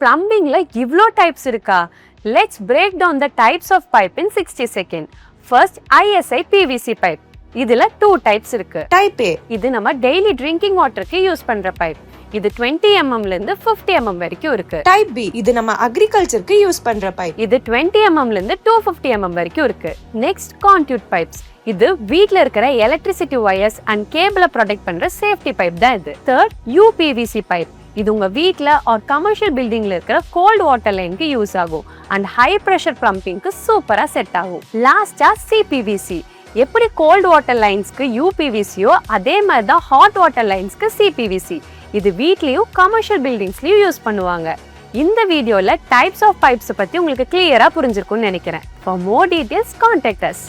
Plumbingல இவ்ளோ டைப்ஸ் இருக்கா? Let's break down the types of pipe in 60 seconds. First, ISI PVC pipe. இதுல 2 types இருக்கு. Type A. இது நம்ம daily drinking waterக்கு யூஸ் பண்ற pipe. இது 20 mm ல இருந்து 50 mm வரைக்கும் இருக்கு. Type B. இது நம்ம agricultureக்கு யூஸ் பண்ற pipe. இது 20 mm ல இருந்து 250 mm வரைக்கும் இருக்கு. Next, conduit pipes. இது வீட்ல இருக்கிற எலக்ட்ரிசிட்டி வயர்ஸ் அண்ட் கேபிளை ப்ரொடெக்ட் பண்ற சேஃப்டி பைப் தான் இது. Third, UPVC pipe. இது உங்க வீட்ல ஆர் கமர்ஷியல் பில்டிங்ல இருக்கிற கோல்ட் வாட்டர் லைனுக்கு யூஸ் ஆகும் அண்ட் ஹை பிரஷர் பம்பிங்க்கு சூப்பரா செட் ஆகும். லாஸ்டா CPVC. எப்படி கோல்ட் வாட்டர் லைன்ஸ்க்கு UPVCயோ அதே மாதிரி தான் ஹாட் வாட்டர் லைன்ஸ்க்கு CPVC. இது வீட்லயும் கமர்ஷியல் பில்டிங்ஸ்லயும் யூஸ் பண்ணுவாங்க. இந்த வீடியோல டைப்ஸ் ஆஃப் பைப்ஸ் பத்தி உங்களுக்கு கிளியரா புரிஞ்சிருக்கும்னு நினைக்கிறேன். For more details, contact us.